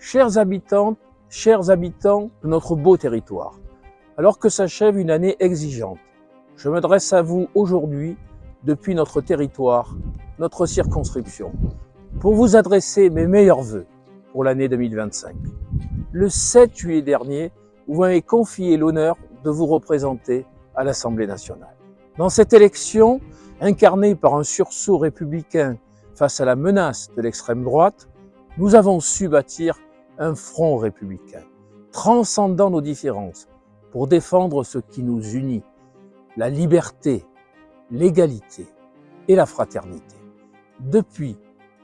Chères habitantes, chers habitants de notre beau territoire, alors que s'achève une année exigeante, je m'adresse à vous aujourd'hui depuis notre territoire, notre circonscription, pour vous adresser mes meilleurs vœux pour l'année 2025. Le 7 juillet dernier, vous m'avez confié l'honneur de vous représenter à l'Assemblée nationale. Dans cette élection, incarnée par un sursaut républicain face à la menace de l'extrême droite, nous avons su bâtir un front républicain, transcendant nos différences, pour défendre ce qui nous unit, la liberté, l'égalité et la fraternité. Depuis,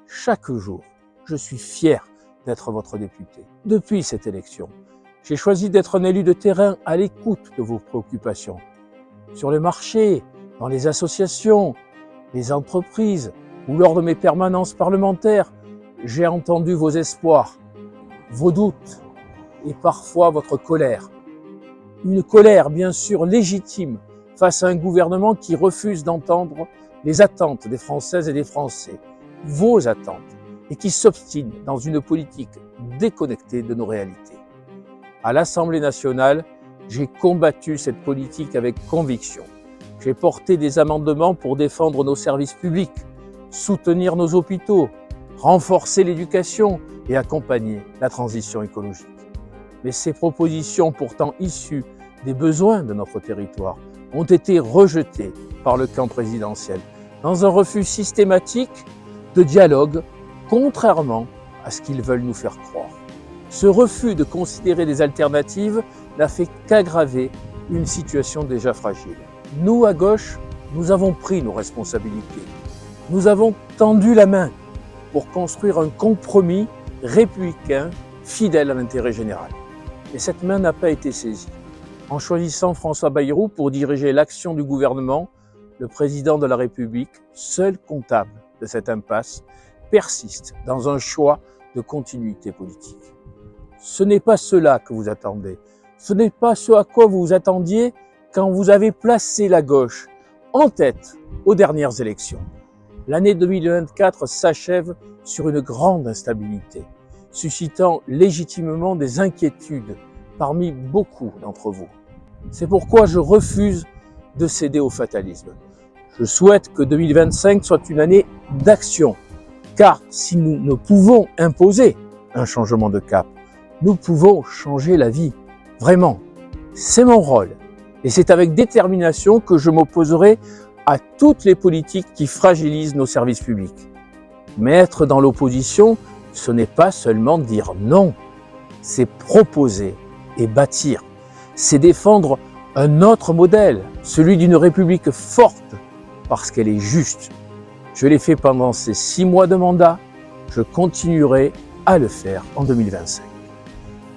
chaque jour, je suis fier d'être votre député. Depuis cette élection, j'ai choisi d'être un élu de terrain à l'écoute de vos préoccupations. Sur le marché, dans les associations, les entreprises ou lors de mes permanences parlementaires, j'ai entendu vos espoirs, vos doutes et parfois votre colère. Une colère bien sûr légitime face à un gouvernement qui refuse d'entendre les attentes des Françaises et des Français, vos attentes, et qui s'obstine dans une politique déconnectée de nos réalités. À l'Assemblée nationale, j'ai combattu cette politique avec conviction. J'ai porté des amendements pour défendre nos services publics, soutenir nos hôpitaux, renforcer l'éducation et accompagner la transition écologique. Mais ces propositions, pourtant issues des besoins de notre territoire, ont été rejetées par le camp présidentiel, dans un refus systématique de dialogue, contrairement à ce qu'ils veulent nous faire croire. Ce refus de considérer des alternatives n'a fait qu'aggraver une situation déjà fragile. Nous, à gauche, nous avons pris nos responsabilités. Nous avons tendu la main pour construire un compromis républicain fidèle à l'intérêt général. Mais cette main n'a pas été saisie. En choisissant François Bayrou pour diriger l'action du gouvernement, le président de la République, seul comptable de cette impasse, persiste dans un choix de continuité politique. Ce n'est pas cela que vous attendez. Ce n'est pas ce à quoi vous vous attendiez quand vous avez placé la gauche en tête aux dernières élections. L'année 2024 s'achève sur une grande instabilité, suscitant légitimement des inquiétudes parmi beaucoup d'entre vous. C'est pourquoi je refuse de céder au fatalisme. Je souhaite que 2025 soit une année d'action, car si nous ne pouvons imposer un changement de cap, nous pouvons changer la vie. Vraiment, c'est mon rôle. Et c'est avec détermination que je m'opposerai à toutes les politiques qui fragilisent nos services publics. Mais être dans l'opposition, ce n'est pas seulement dire non, c'est proposer et bâtir. C'est défendre un autre modèle, celui d'une République forte, parce qu'elle est juste. Je l'ai fait pendant ces 6 mois de mandat, je continuerai à le faire en 2025.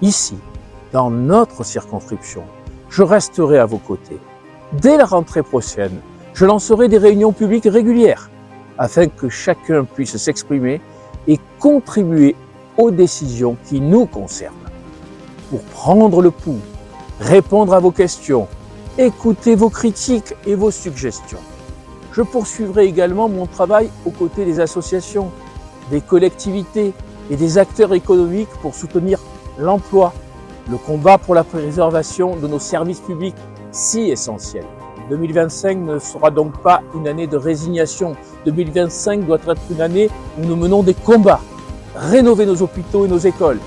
Ici, dans notre circonscription, je resterai à vos côtés. Dès la rentrée prochaine, je lancerai des réunions publiques régulières afin que chacun puisse s'exprimer et contribuer aux décisions qui nous concernent. Pour prendre le pouls, répondre à vos questions, écouter vos critiques et vos suggestions. Je poursuivrai également mon travail aux côtés des associations, des collectivités et des acteurs économiques pour soutenir l'emploi, le combat pour la préservation de nos services publics si essentiels. 2025 ne sera donc pas une année de résignation. 2025 doit être une année où nous menons des combats, rénover nos hôpitaux et nos écoles,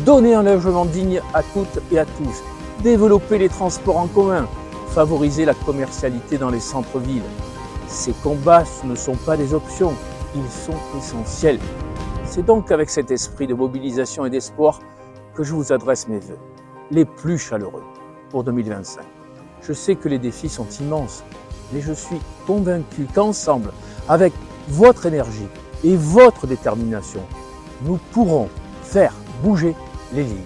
donner un logement digne à toutes et à tous, développer les transports en commun, favoriser la commercialité dans les centres-villes. Ces combats ne sont pas des options, ils sont essentiels. C'est donc avec cet esprit de mobilisation et d'espoir que je vous adresse mes vœux, les plus chaleureux pour 2025. Je sais que les défis sont immenses, mais je suis convaincu qu'ensemble, avec votre énergie et votre détermination, nous pourrons faire bouger les lignes.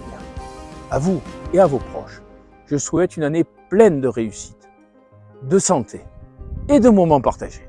À vous et à vos proches, je souhaite une année pleine de réussite, de santé et de moments partagés.